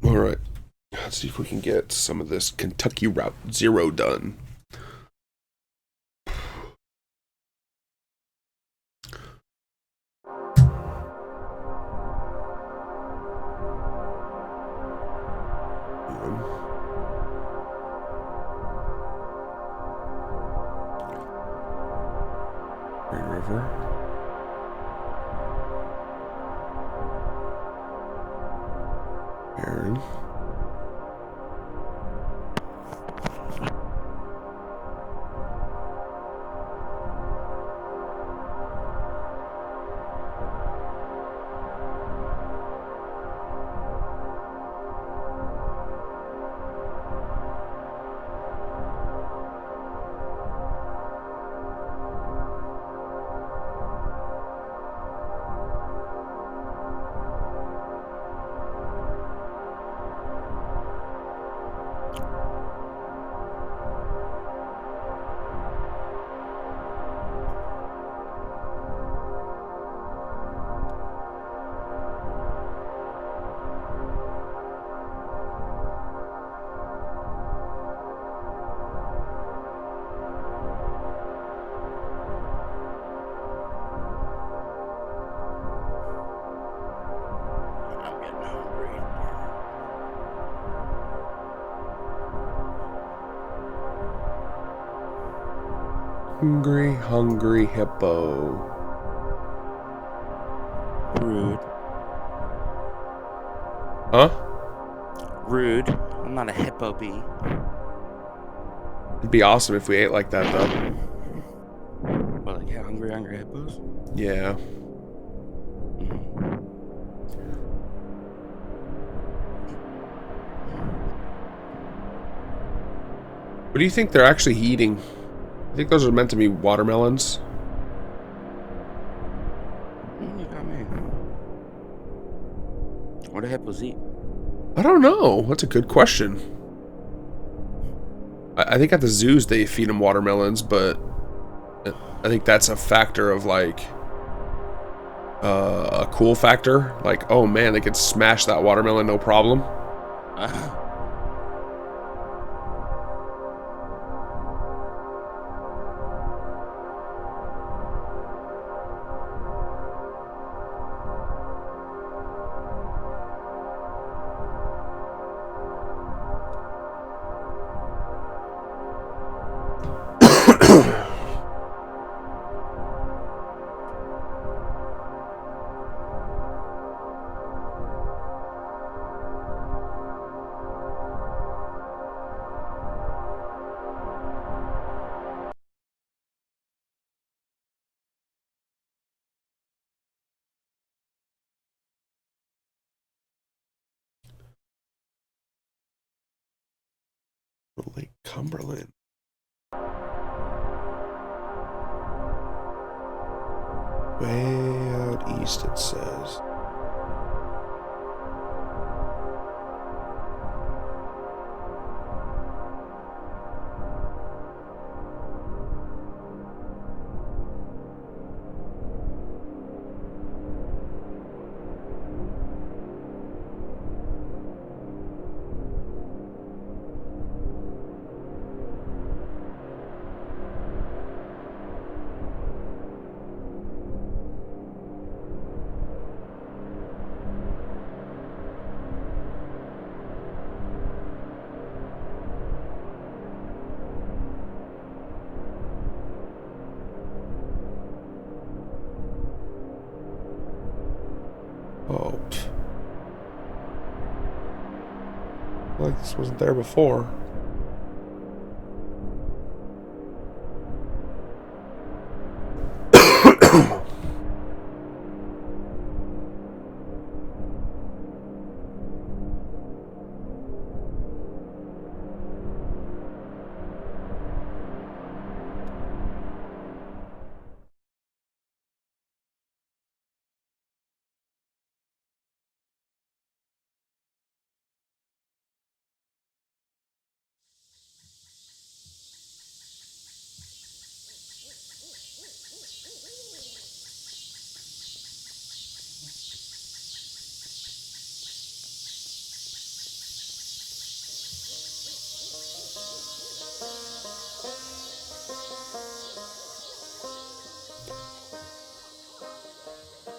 All right. Let's see if we can get some of this Kentucky Route Zero done. Green River. Aaron. I'm getting hungry. Hungry, hungry hippo. Rude. Huh? Rude. I'm not a hippo bee. It'd be awesome if we ate like that, though. Well, like, yeah, hungry hippos. Yeah. Mm. What do you think they're actually eating? I think those are meant to be watermelons. You got me. What do hippos eat? I don't know. That's a good question. I think at the zoos they feed them watermelons, but I think that's a factor of like a cool factor. Like, oh man, they could smash that watermelon no problem. Lake Cumberland. Way out east, it says. Oh, like this wasn't there before.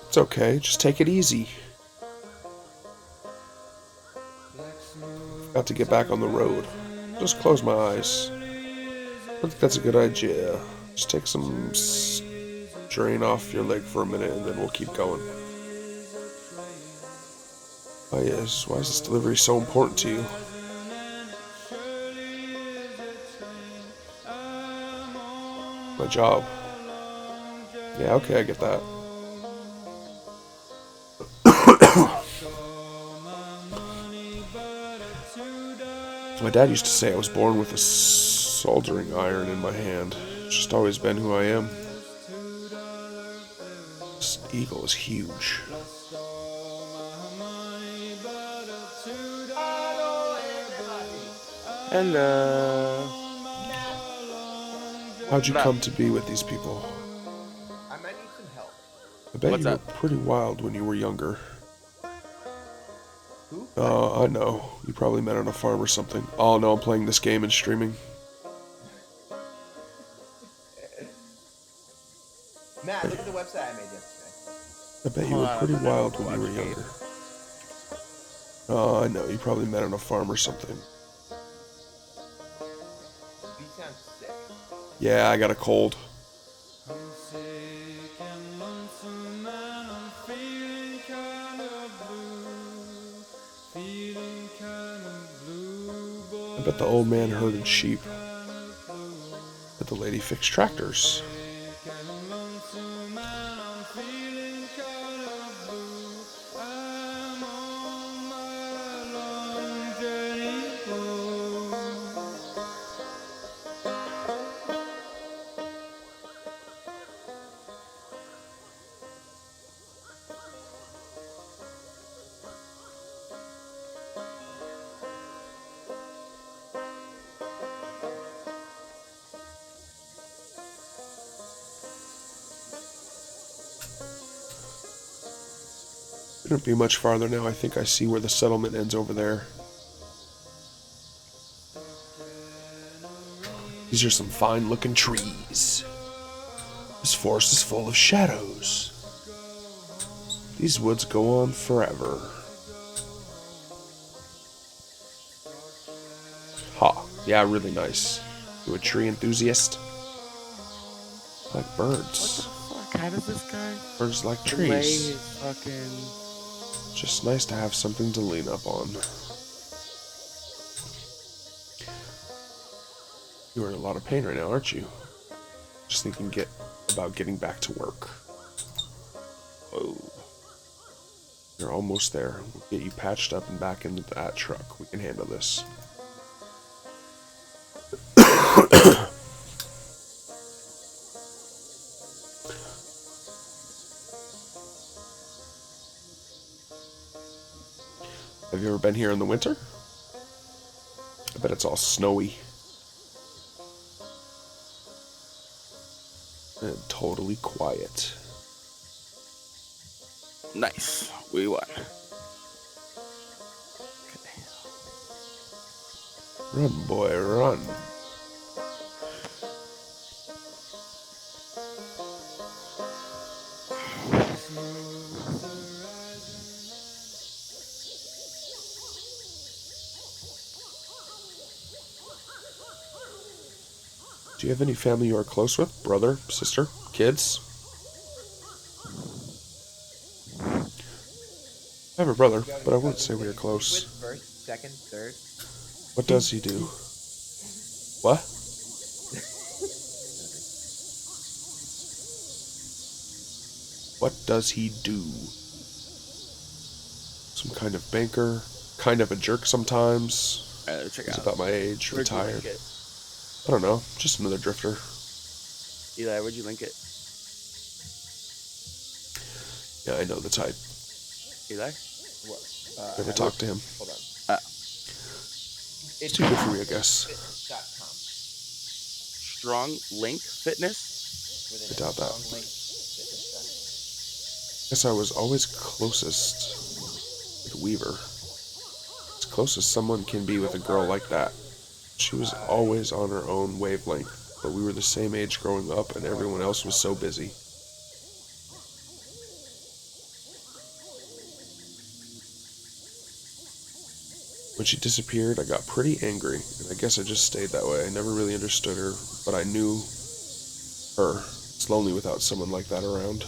It's okay. Just take it easy. Got to get back on the road. Just close my eyes. I think that's a good idea. Just take some strain off your leg for a minute and then we'll keep going. Oh yes, why is this delivery so important to you? My job. Yeah, okay, I get that. My dad used to say I was born with a soldering iron in my hand. It's just always been who I am. This eagle is huge. Hello. How'd you come to be with these people? I might need some help. I bet What's you were up? pretty wild when you were younger. Who? I know. You probably met on a farm or something. Oh no, I'm playing this game and streaming. Matt, look at the website I made yesterday. I bet you Hold were on, pretty I'm gonna wild when you were watch Gabe. younger. Oh, I know. You probably met on a farm or something. You sound sick. Yeah, I got a cold. I bet the old man herded sheep. But the lady fixed tractors. Shouldn't be much farther now. I think I see where the settlement ends over there. These are some fine looking trees. This forest is full of shadows. These woods go on forever. Ha, yeah, really nice. You a tree enthusiast? I like birds. Fuck, how does this guy Birds like delay trees. his fucking... Just nice to have something to lean up on. You are in a lot of pain right now, aren't you? Just thinking about getting back to work. Oh. You're almost there. We'll get you patched up and back into that truck. We can handle this. Have you ever been here in the winter? I bet it's all snowy. And totally quiet. Nice. We won. Run, boy, run. Do you have any family you are close with? Brother, sister, kids? I have a brother, but I wouldn't say we are close. First, second, third. What does he do? What? What does he do? Some kind of banker, kind of a jerk sometimes. Check He's out. about my age, Where'd you link retired. it? I don't know, just another drifter. Eli, where'd you link it? Yeah, I know the type. Eli? What? Never talked to him. Hold on. It's too good for me, I guess. Fitness.com. Strong Link Fitness? With I doubt that. strong link, fitness.com. Guess I was always closest with Weaver. As close as someone can be with a girl like that. She was always on her own wavelength, but we were the same age growing up and everyone else was so busy. When she disappeared, I got pretty angry, and I guess I just stayed that way. I never really understood her, but I knew her. It's lonely without someone like that around.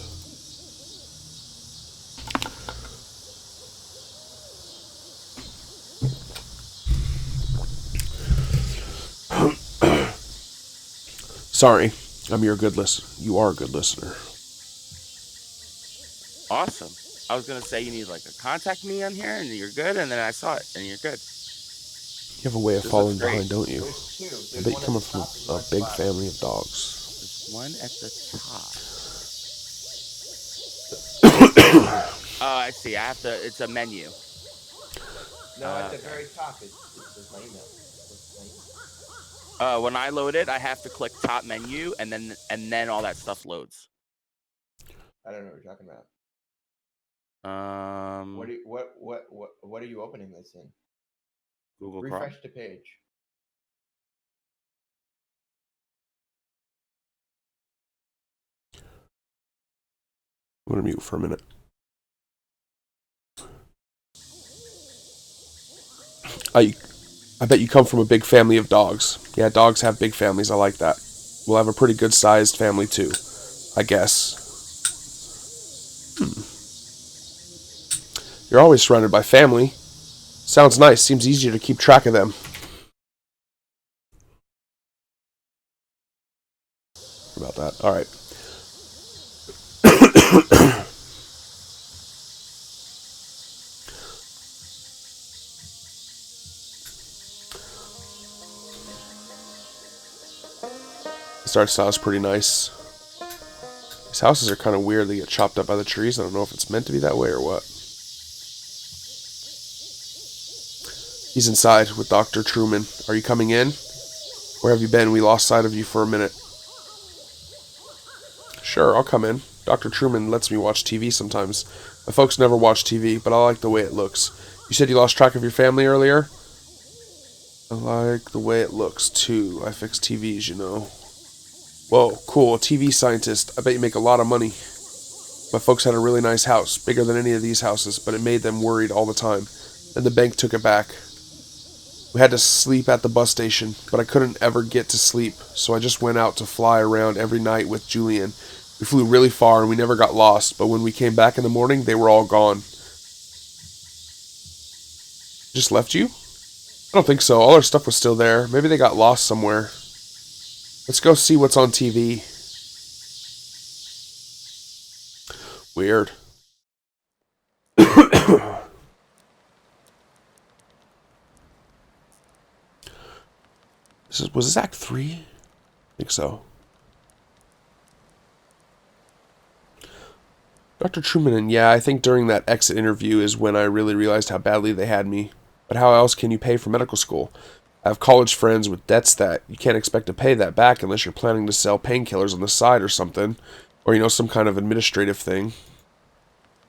Sorry, I'm your good listener. You are a good listener. Awesome. I was gonna say you need like a contact me on here, and you're good. And then I saw it, and you're good. You have a way of This looks falling great. behind, don't you? There's two. I There's bet you one at come the from top and a one at the big bottom. family of dogs. There's one at the top. Oh, I see. I have to. It's a menu. No, at the Okay. very top, it says my email. It's my email. When I load it, I have to click top menu, and then all that stuff loads. I don't know what you're talking about. Um, What are you opening this in? Google Chrome. Refresh the page. I'm gonna mute for a minute. I bet you come from a big family of dogs. Yeah, dogs have big families. I like that. We'll have a pretty good sized family too, I guess. You're always surrounded by family. Sounds nice. Seems easier to keep track of them. About that. All right. This art style is pretty nice. These houses are kind of weird. They get chopped up by the trees. I don't know if it's meant to be that way or what. He's inside with Dr. Truman. Are you coming in? Where have you been? We lost sight of you for a minute. Sure, I'll come in. Dr. Truman lets me watch TV sometimes. My folks never watch TV, but I like the way it looks. You said you lost track of your family earlier? I like the way it looks, too. I fix TVs, you know. Whoa, cool. A TV scientist. I bet you make a lot of money. My folks had a really nice house, bigger than any of these houses, but it made them worried all the time. Then the bank took it back. We had to sleep at the bus station, but I couldn't ever get to sleep, so I just went out to fly around every night with Julian. We flew really far and we never got lost, but when we came back in the morning, they were all gone. Just left you? I don't think so. All our stuff was still there. Maybe they got lost somewhere. Let's go see what's on TV. Weird. Was this Act 3? I think so. Dr. Truman, and yeah, I think during that exit interview is when I really realized how badly they had me. But how else can you pay for medical school? I have college friends with debts that you can't expect to pay that back unless you're planning to sell painkillers on the side or something. Or, some kind of administrative thing.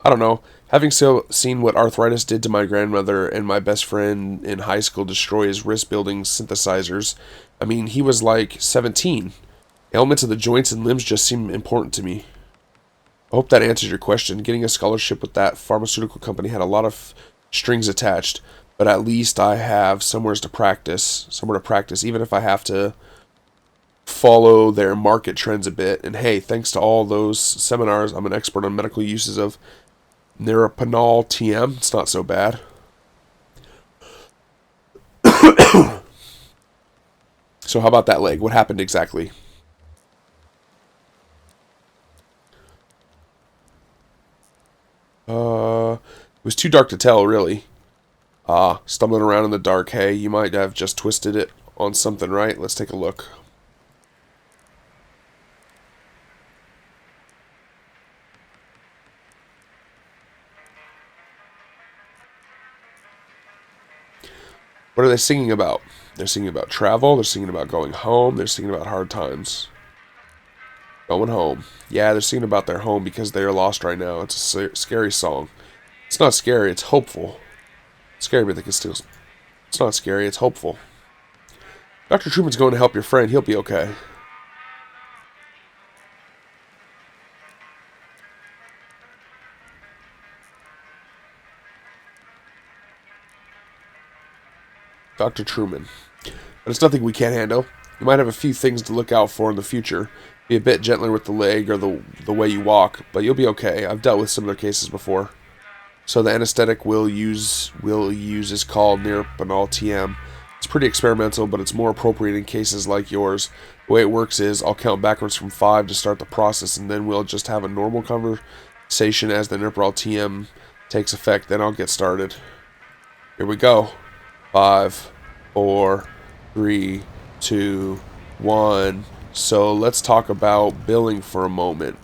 I don't know. Having seen what arthritis did to my grandmother and my best friend in high school destroy his wrist building synthesizers, I mean, he was like 17. Ailments of the joints and limbs just seem important to me. I hope that answers your question. Getting a scholarship with that pharmaceutical company had a lot of strings attached, but at least I have somewhere to practice, even if I have to follow their market trends a bit. And hey, thanks to all those seminars, I'm an expert on medical uses of Neropanol TM. It's not so bad. So how about that leg? What happened exactly? It was too dark to tell, really. Stumbling around in the dark. Hey, you might have just twisted it on something, right? Let's take a look. What are they singing about? They're singing about travel. They're singing about going home. They're singing about hard times. Going home. Yeah, they're singing about their home because they are lost right now. It's a scary song. It's not scary. It's hopeful. It's scary, but they can still... It's not scary. It's hopeful. Dr. Truman's going to help your friend. He'll be okay. Dr. Truman. But it's nothing we can't handle. You might have a few things to look out for in the future. Be a bit gentler with the leg or the way you walk, but you'll be okay. I've dealt with similar cases before. So the anesthetic we'll use is called Neropanol TM. It's pretty experimental, but it's more appropriate in cases like yours. The way it works is I'll count backwards from 5 to start the process, and then we'll just have a normal conversation as the Neropanol TM takes effect. Then I'll get started. Here we go. 5, 4, 3, 2, 1. So let's talk about billing for a moment.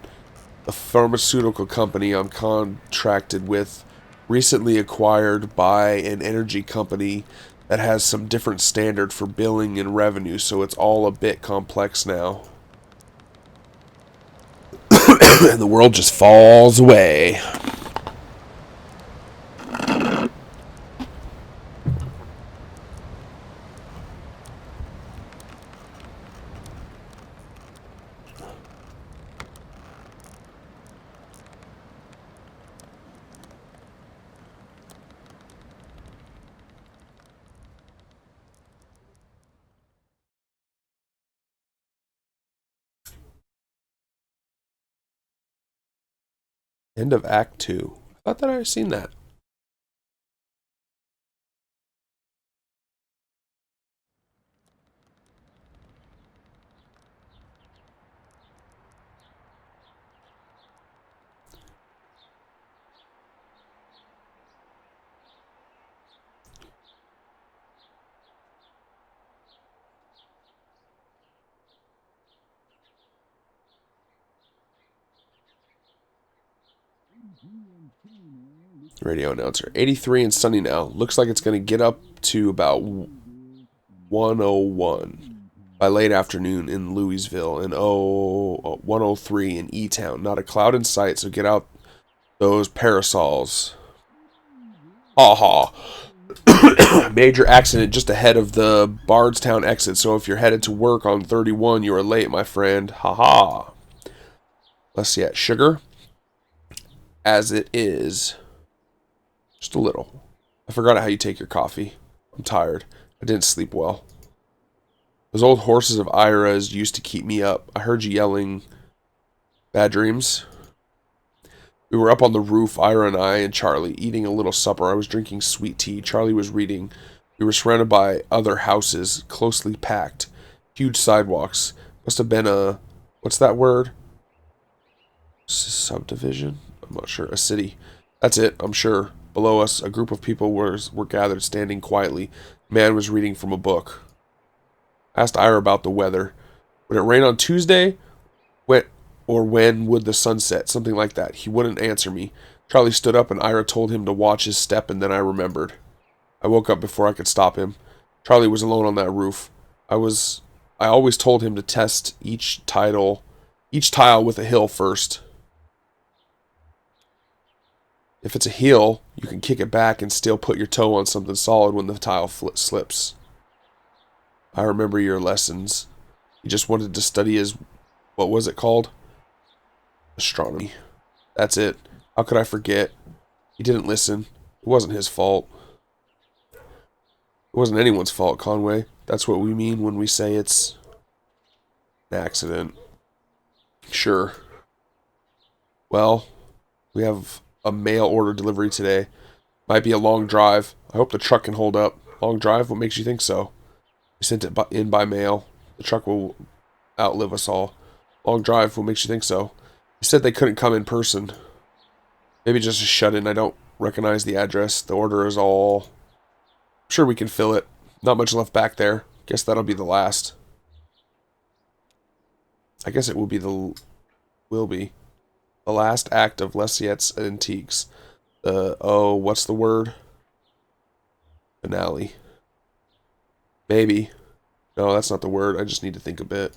The pharmaceutical company I'm contracted with recently acquired by an energy company that has some different standard for billing and revenue, so it's all a bit complex now. And the world just falls away. End of Act 2. I thought that I had seen that. Radio announcer. 83 and sunny now. Looks like it's going to get up to about 101 by late afternoon in Louisville and 103 in E-Town. Not a cloud in sight, so get out those parasols. Ha ha. Major accident just ahead of the Bardstown exit, so if you're headed to work on 31, you are late, my friend. Ha ha. Let's see, sugar. As it is. Just a little. I forgot how you take your coffee. I'm tired. I didn't sleep well. Those old horses of Ira's used to keep me up. I heard you yelling. Bad dreams? We were up on the roof, Ira and I and Charlie, eating a little supper. I was drinking sweet tea. Charlie was reading. We were surrounded by other houses, closely packed. Huge sidewalks. Must have been a... What's that word? Subdivision? I'm not sure. A city. That's it, I'm sure. Below us, a group of people were gathered, standing quietly. A man was reading from a book. I asked Ira about the weather. Would it rain on Tuesday? When would the sun set? Something like that. He wouldn't answer me. Charlie stood up and Ira told him to watch his step, and then I remembered. I woke up before I could stop him. Charlie was alone on that roof. I always told him to test each tile with a hill first. If it's a heel, you can kick it back and still put your toe on something solid when the tile slips. I remember your lessons. You just wanted to study what was it called? Astronomy. That's it. How could I forget? He didn't listen. It wasn't his fault. It wasn't anyone's fault, Conway. That's what we mean when we say it's an accident. Sure. Well, we have a mail order delivery today. Might be a long drive. I hope the truck can hold up. Long drive? What makes you think so? We sent it in by mail. The truck will outlive us all. Long drive? What makes you think so? He said they couldn't come in person. Maybe just a shut-in. I don't recognize the address. The order is all... I'm sure we can fill it. Not much left back there. Guess that'll be the last. I guess it will be the last act of Lesiette's Antiques. What's the word? Finale. Maybe. No, that's not the word. I just need to think a bit.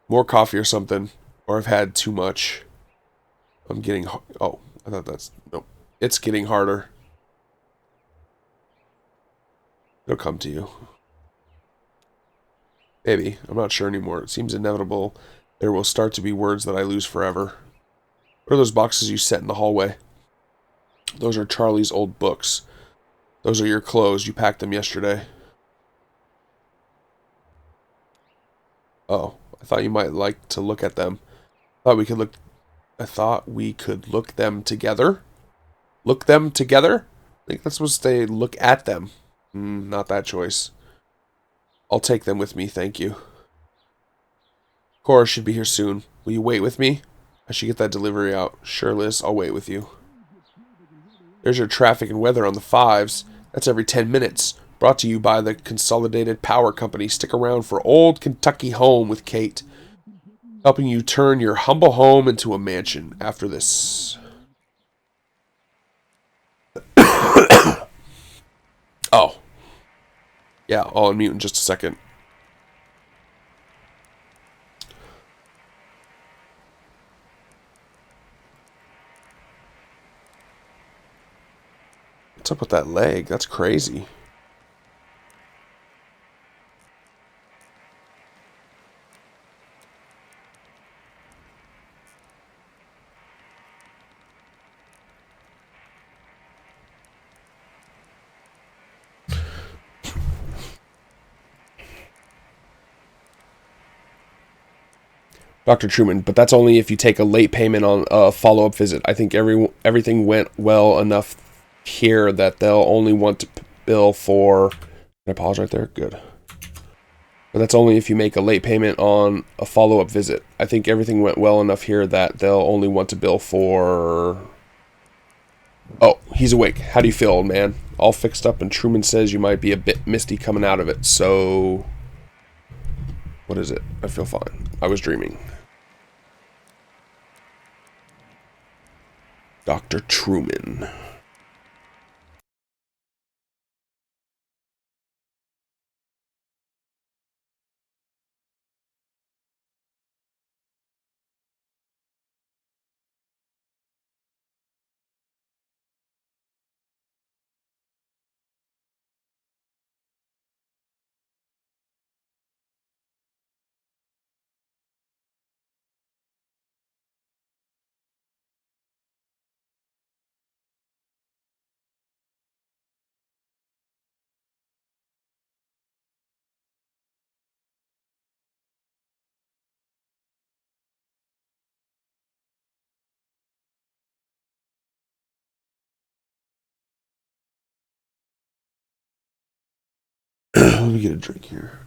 More coffee or something. Or I've had too much. I'm getting... Oh, I thought that's... Nope. It's getting harder. It'll come to you. Maybe. I'm not sure anymore. It seems inevitable. There will start to be words that I lose forever. What are those boxes you set in the hallway? Those are Charlie's old books. Those are your clothes. You packed them yesterday. Oh, I thought you might like to look at them. I thought we could look them together. Look them together? I think that's supposed to say look at them. Not that choice. I'll take them with me, thank you. Cora should be here soon. Will you wait with me? I should get that delivery out. Sure, Liz, I'll wait with you. There's your traffic and weather on the 5s. That's every 10 minutes. Brought to you by the Consolidated Power Company. Stick around for Old Kentucky Home with Kate. Helping you turn your humble home into a mansion after this. Oh. Yeah, I'll unmute in just a second. What's up with that leg? That's crazy. Dr. Truman, but that's only if you take a late payment on a follow-up visit. I think everything went well enough here that they'll only want to bill for... Can I pause right there? Good. But that's only if you make a late payment on a follow-up visit. I think everything went well enough here that they'll only want to bill for... Oh, he's awake. How do you feel, old man? All fixed up, and Truman says you might be a bit misty coming out of it, so... What is it? I feel fine. I was dreaming. Dr. Truman. Let me get a drink here.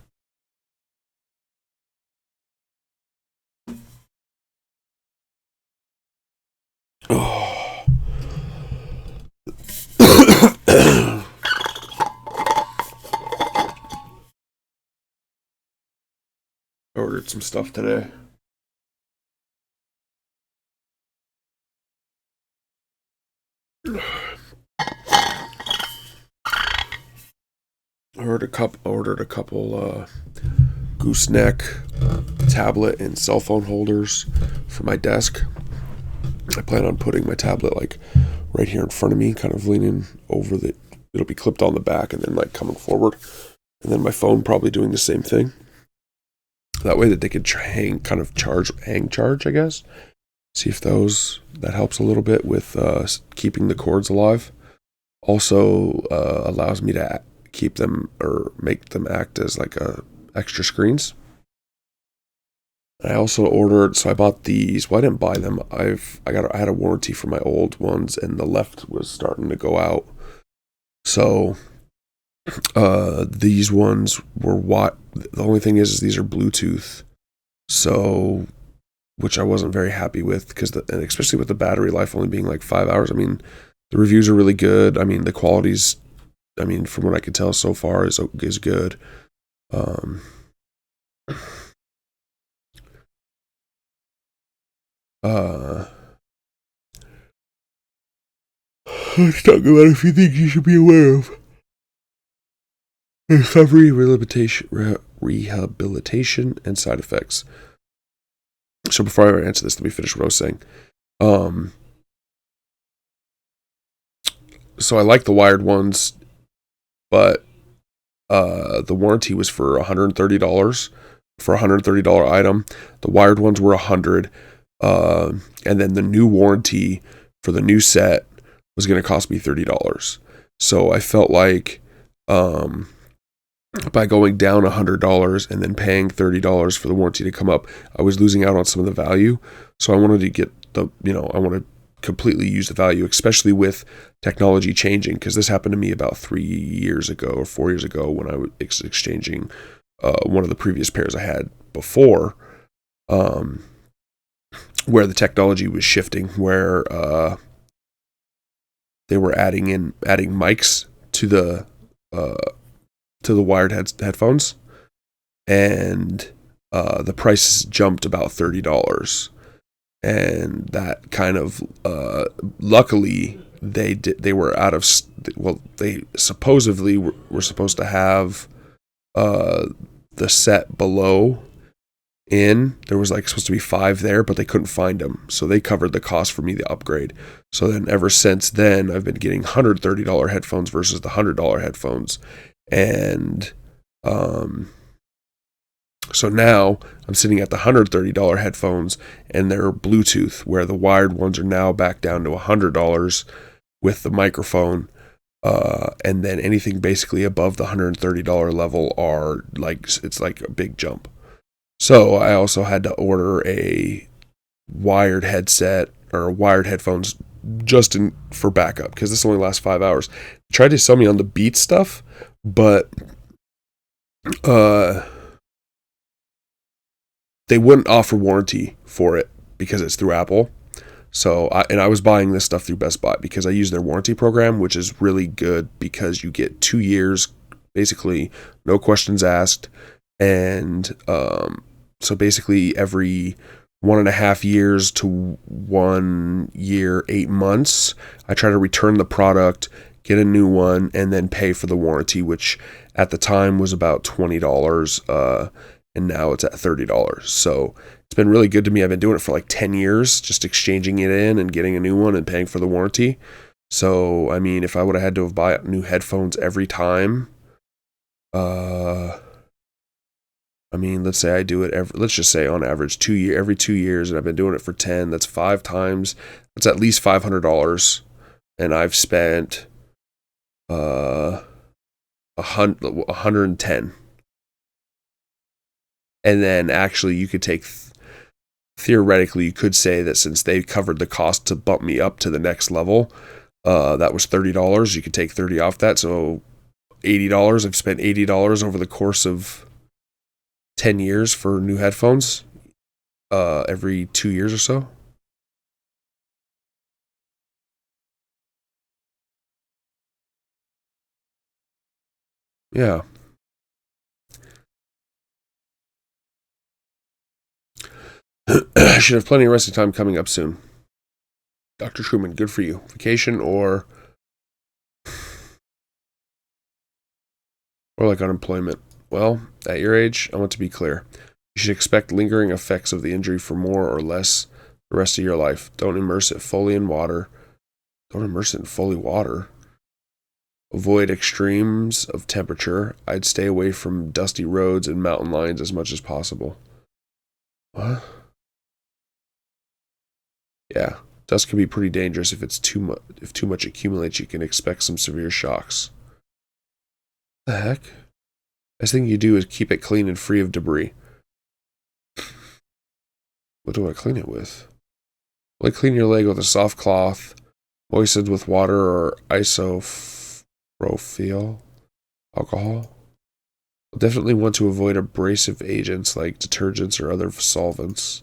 Oh. I ordered some stuff today. I ordered a couple gooseneck tablet and cell phone holders for my desk. I plan on putting my tablet like right here in front of me, kind of leaning over the. It'll be clipped on the back and then like coming forward, and then my phone probably doing the same thing. That way that they could hang charge, I guess. See if that helps a little bit with keeping the cords alive. Also allows me to keep them or make them act as like extra screens. I also ordered, so I bought these. Well, I didn't buy them. I had a warranty for my old ones, and the left was starting to go out. So these ones were the only thing is these are Bluetooth. So, which I wasn't very happy with and especially with the battery life only being like 5 hours. I mean, the reviews are really good. I mean, the quality's, from what I can tell so far is good. Let's talk about a few things you should be aware of. Recovery, rehabilitation, and side effects. So before I answer this, let me finish what I was saying. So I like the wired ones, but the warranty was for $130 for a $130 item. The wired ones were $100, and then the new warranty for the new set was going to cost me $30. So I felt like by going down $100 and then paying $30 for the warranty to come up, I was losing out on some of the value. So I wanted to get I want to completely use the value, especially with technology changing, because this happened to me about 3 years ago or 4 years ago when I was exchanging one of the previous pairs I had before, where the technology was shifting, where they were adding mics to the wired headphones, and the prices jumped about $30, and that kind of luckily they were out of, well, they supposedly were supposed to have the set below in. There was like supposed to be 5 there, but they couldn't find them, so they covered the cost for me to upgrade. So then ever since then I've been getting $130 headphones versus the $100 headphones. And so now I'm sitting at the $130 headphones, and they're Bluetooth, where the wired ones are now back down to $100 with the microphone. And then anything basically above the $130 level are like, it's like a big jump. So I also had to order a wired headset or wired headphones just for backup, because this only lasts 5 hours. They tried to sell me on the Beats stuff, but they wouldn't offer warranty for it because it's through Apple. So I was buying this stuff through Best Buy because I use their warranty program, which is really good because you get 2 years, basically no questions asked. And so basically every 1.5 years to 1 year, 8 months, I try to return the product, get a new one, and then pay for the warranty, which at the time was about $20, and now it's at $30. So it's been really good to me. I've been doing it for like 10 years, just exchanging it in and getting a new one and paying for the warranty. So, I mean, if I would have had to buy new headphones every time, I mean, let's say I do it let's just say on average every 2 years, and I've been doing it for 10, that's 5 times, that's at least $500. And I've spent, 110. And then actually you could take, theoretically, you could say that since they covered the cost to bump me up to the next level, that was $30. You could take 30 off that. So $80. I've spent $80 over the course of 10 years for new headphones, every 2 years or so. Yeah. I should have plenty of resting time coming up soon. Dr. Truman, good for you. Vacation or like unemployment. Well, at your age, I want to be clear. You should expect lingering effects of the injury for more or less the rest of your life. Don't immerse it fully in water. Don't immerse it in fully water. Avoid extremes of temperature. I'd stay away from dusty roads and mountain lines as much as possible. What? Yeah, dust can be pretty dangerous if it's too much. If too much accumulates, you can expect some severe shocks. What the heck? Best thing you do is keep it clean and free of debris. What do I clean it with? Well, clean your leg with a soft cloth, moistened with water or isopropyl alcohol. You'll definitely want to avoid abrasive agents like detergents or other solvents.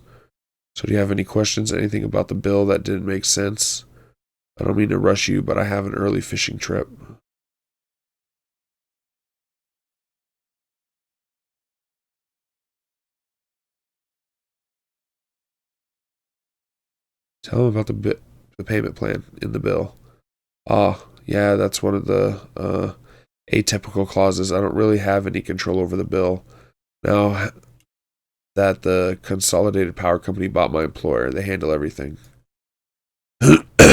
So do you have any questions, anything about the bill that didn't make sense? I don't mean to rush you, but I have an early fishing trip. Tell them about the payment plan in the bill. Yeah, that's one of the atypical clauses. I don't really have any control over the bill. Now that the Consolidated Power Company bought my employer, they handle everything.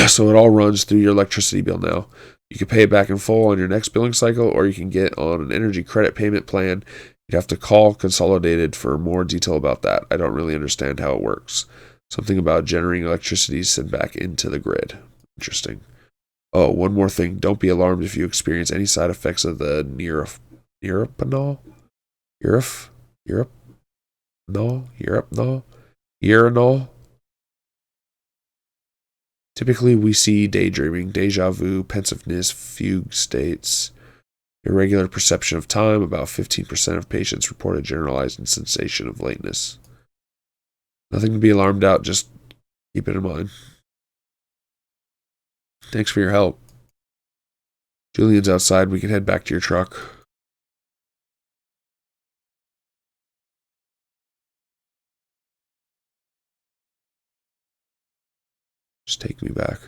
So it all runs through your electricity bill now. You can pay it back in full on your next billing cycle, or you can get on an energy credit payment plan. You'd have to call Consolidated for more detail about that. I don't really understand how it works. Something about generating electricity sent back into the grid. Interesting. Oh, one more thing. Don't be alarmed if you experience any side effects of the Neurapanol? Urinol? Typically, we see daydreaming, deja vu, pensiveness, fugue states, irregular perception of time. About 15% of patients report a generalized sensation of lateness. Nothing to be alarmed about, just keep it in mind. Thanks for your help. Julian's outside. We can head back to your truck. Just take me back.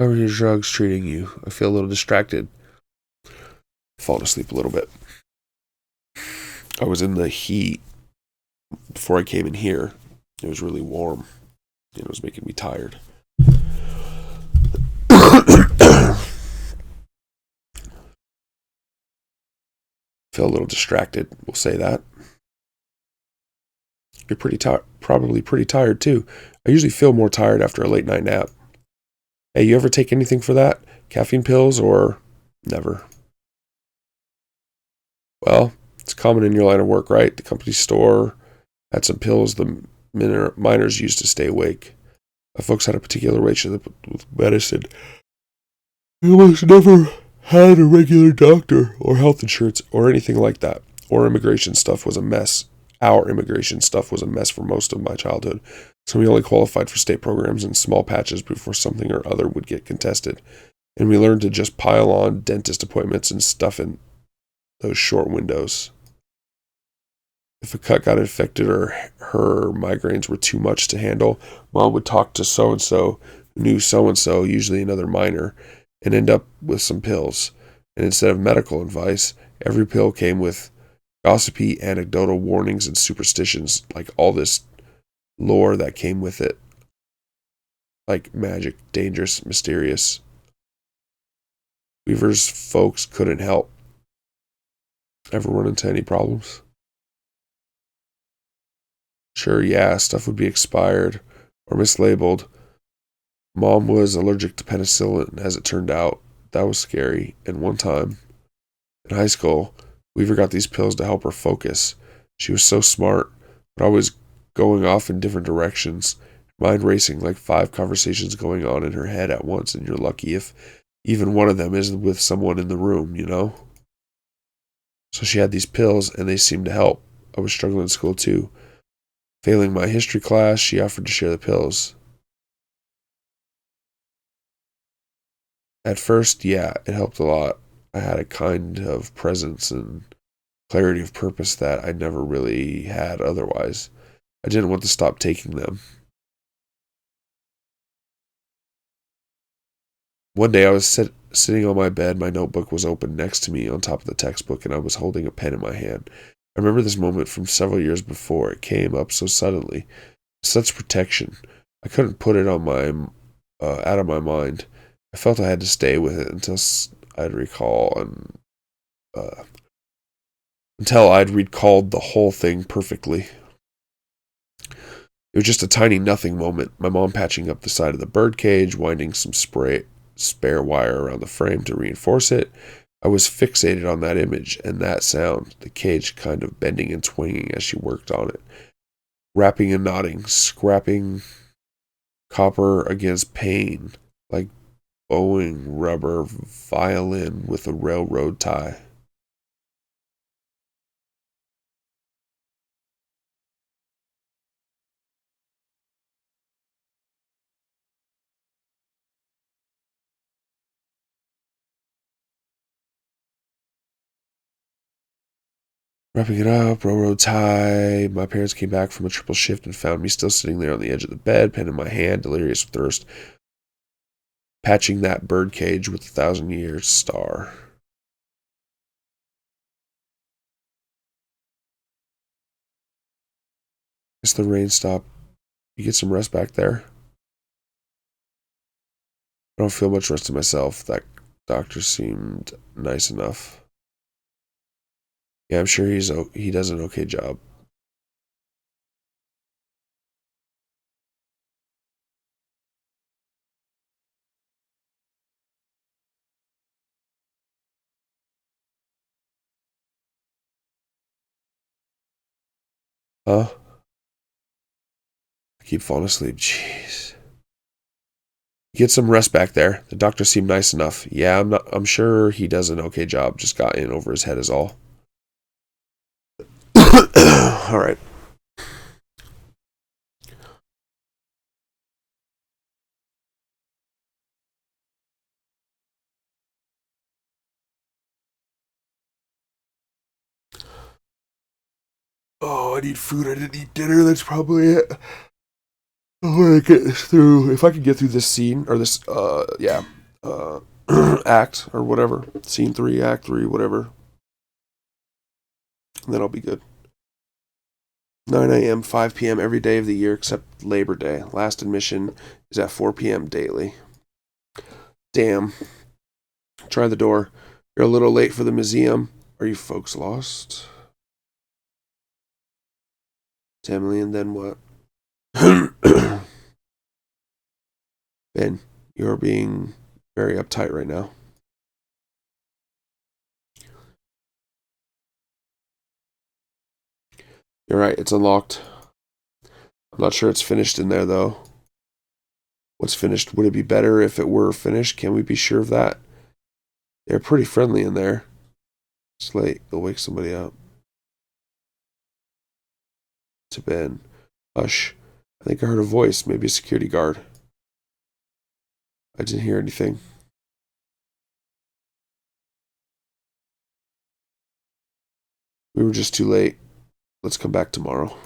How are your drugs treating you? I feel a little distracted. Falling asleep a little bit. I was in the heat before I came in here. It was really warm. And it was making me tired. Feel a little distracted. We'll say that. You're pretty tired. Probably pretty tired too. I usually feel more tired after a late night nap. Hey, you ever take anything for that? Caffeine pills or never? Well, it's common in your line of work, right? The company store had some pills the miners used to stay awake. My folks had a particular relationship with medicine. We almost never had a regular doctor or health insurance or anything like that. Or immigration stuff was a mess. Our immigration stuff was a mess for most of my childhood. So we only qualified for state programs in small patches before something or other would get contested. And we learned to just pile on dentist appointments and stuff in those short windows. If a cut got infected or her migraines were too much to handle, Mom would talk to so-and-so who knew so-and-so, usually another miner, and end up with some pills. And instead of medical advice, every pill came with gossipy, anecdotal warnings and superstitions, like all this lore that came with it. Like magic, dangerous, mysterious. Weaver's folks couldn't help. Ever run into any problems? Sure, yeah, stuff would be expired or mislabeled. Mom was allergic to penicillin, as it turned out. That was scary. And one time, in high school, Weaver got these pills to help her focus. She was so smart, but always going off in different directions, mind racing like 5 conversations going on in her head at once, and you're lucky if even one of them is with someone in the room, you know? So she had these pills, and they seemed to help. I was struggling in school too. Failing my history class, she offered to share the pills. At first, yeah, it helped a lot. I had a kind of presence and clarity of purpose that I never really had otherwise. I didn't want to stop taking them. One day I was sitting on my bed, my notebook was open next to me on top of the textbook, and I was holding a pen in my hand. I remember this moment from several years before. It came up so suddenly. Such protection. I couldn't put it on out of my mind. I felt I had to stay with it until I'd recalled the whole thing perfectly. It was just a tiny nothing moment. My mom patching up the side of the birdcage, winding some spare wire around the frame to reinforce it. I was fixated on that image and that sound, the cage kind of bending and swinging as she worked on it. Rapping and nodding. Scrapping copper against pain. Like bowing rubber violin with a railroad tie. Wrapping it up, railroad tie. My parents came back from a triple shift and found me still sitting there on the edge of the bed, pen in my hand, delirious with thirst, patching that bird cage with 1,000-year star. Guess the rain stopped. You get some rest back there? I don't feel much rest in myself. That doctor seemed nice enough. Yeah, I'm sure he does an okay job. Huh? I keep falling asleep. Jeez. Get some rest back there. The doctor seemed nice enough. Yeah, I'm sure he does an okay job. Just got in over his head is all. All right. Oh, I need food. I didn't eat dinner. That's probably it. I want to get this through. If I could get through this scene or this, act or whatever, scene 3, act 3, whatever, then I'll be good. 9 a.m., 5 p.m. every day of the year except Labor Day. Last admission is at 4 p.m. daily. Damn. Try the door. You're a little late for the museum. Are you folks lost? 10 million, then what? Ben, you're being very uptight right now. You're right, it's unlocked. I'm not sure it's finished in there, though. What's finished? Would it be better if it were finished? Can we be sure of that? They're pretty friendly in there. It's late. They'll wake somebody up. To Ben. Hush. I think I heard a voice. Maybe a security guard. I didn't hear anything. We were just too late. Let's come back tomorrow.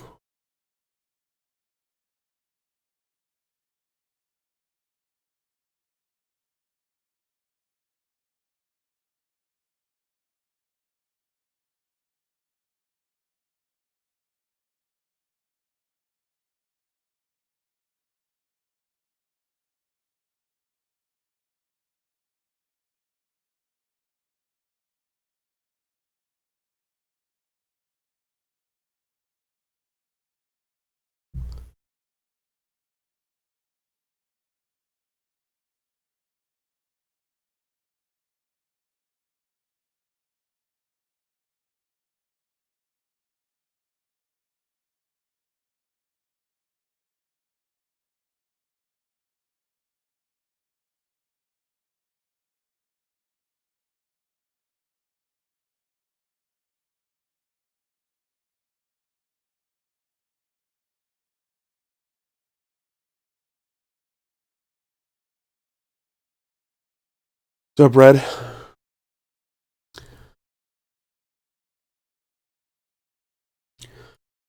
What's up, Red?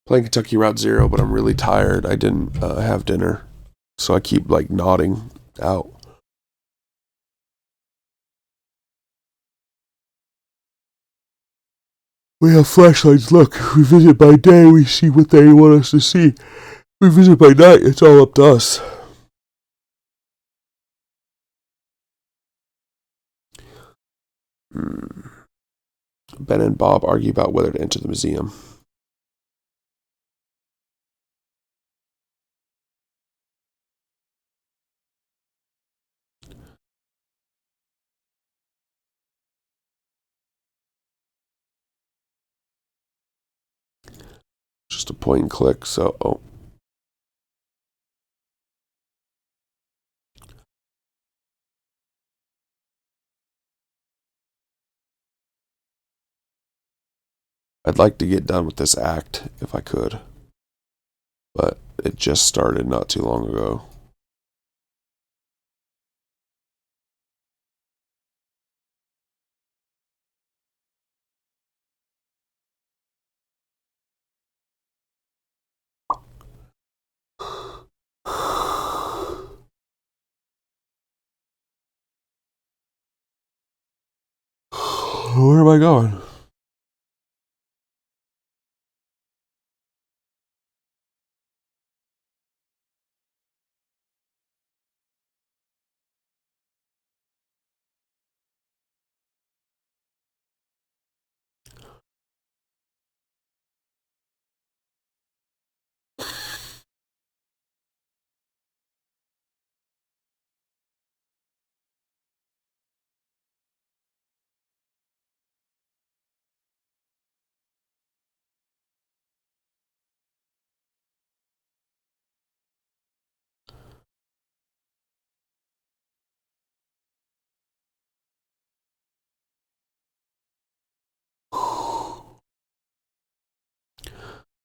Playing Kentucky Route Zero, but I'm really tired. I didn't have dinner, so I keep like nodding out. We have flashlights. Look, we visit by day. We see what they want us to see. We visit by night. It's all up to us. Ben and Bob argue about whether to enter the museum. Just a point and click, so oh. I'd like to get done with this act if I could, but it just started not too long ago. Where am I going?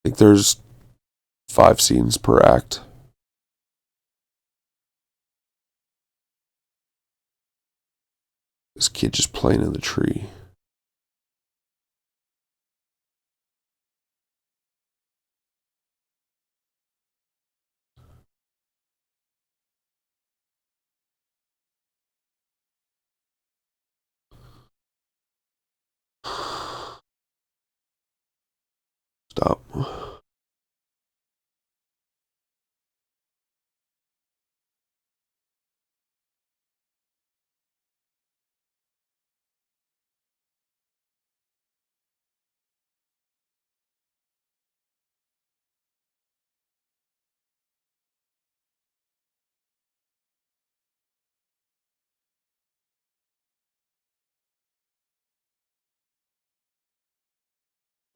I think there's 5 scenes per act. This kid just playing in the tree. Stop.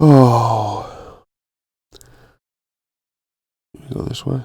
Oh. Let me go this way.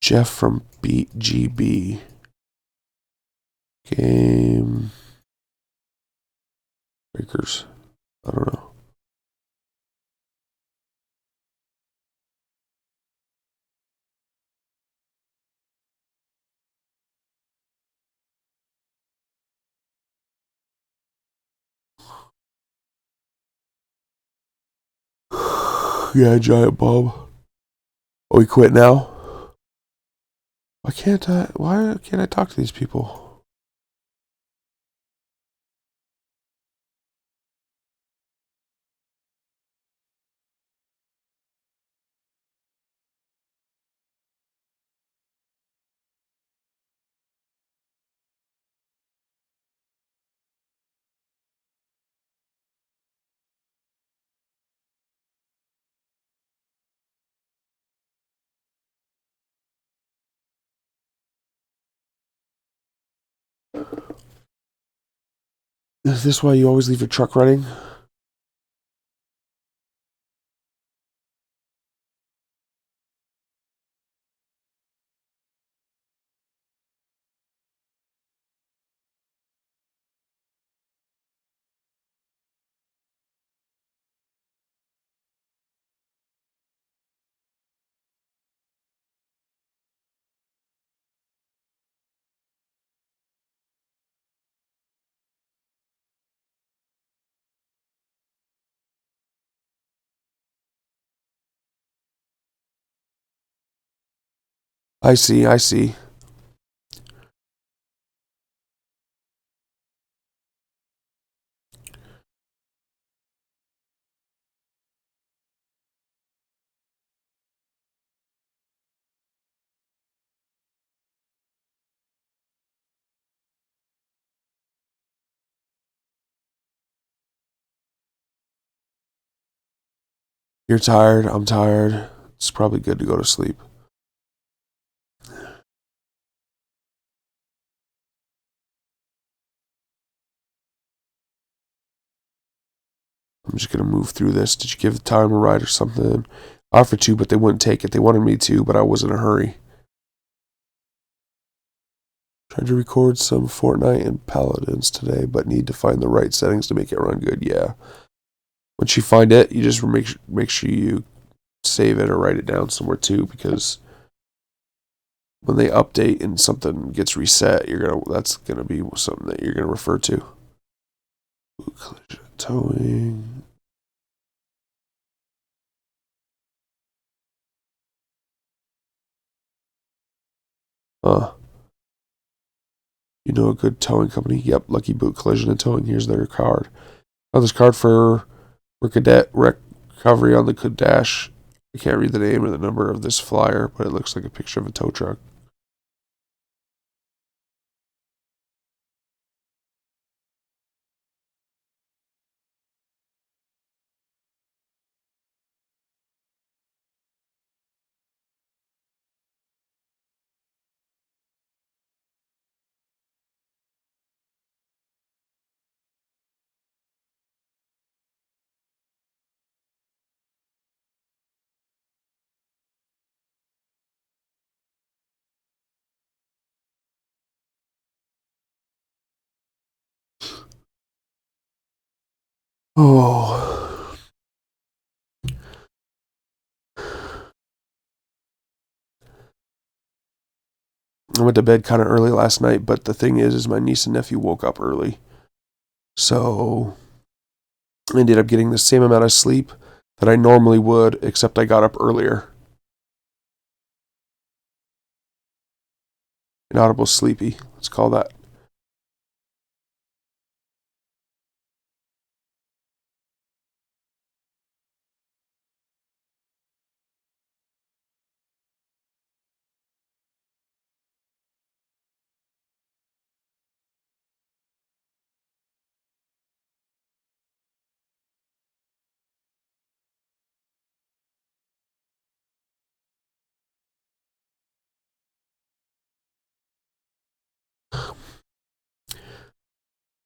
Jeff from BGB. Game Breakers. I don't know. Yeah, Giant Bob. Oh, we quit now? Why can't I talk to these people? Is this why you always leave your truck running? I see, I see. You're tired, I'm tired. It's probably good to go to sleep. I'm just gonna move through this. Did you give the time a ride or something? I offered to, but they wouldn't take it. They wanted me to, but I was in a hurry. Tried to record some Fortnite and Paladins today, but need to find the right settings to make it run good. Yeah. Once you find it, you just make sure you save it or write it down somewhere too, because when they update and something gets reset, that's gonna be something that you're gonna refer to. Collision towing. You know a good towing company? Yep, Lucky Boot Collision and Towing. Here's their card. Oh, this card for recovery on the Kudash. I can't read the name or the number of this flyer, but it looks like a picture of a tow truck. Oh. I went to bed kind of early last night, but the thing is my niece and nephew woke up early. So I ended up getting the same amount of sleep that I normally would, except I got up earlier. Inaudible sleepy, let's call that.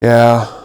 Yeah.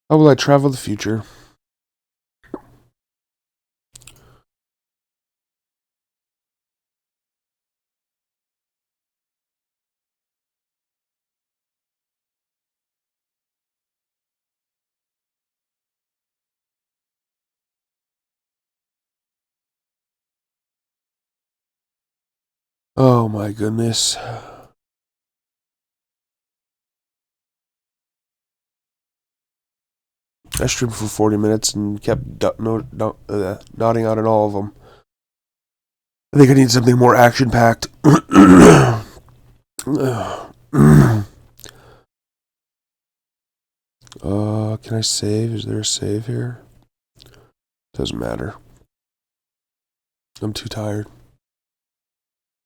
How will I travel the future? Oh my goodness. I streamed for 40 minutes and kept nodding out at all of them. I think I need something more action-packed. Can I save? Is there a save here? Doesn't matter. I'm too tired.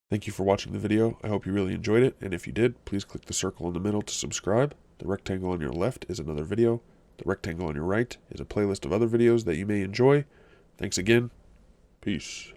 Thank you for watching the video. I hope you really enjoyed it, and if you did, please click the circle in the middle to subscribe. The rectangle on your left is another video. The rectangle on your right is a playlist of other videos that you may enjoy. Thanks again. Peace.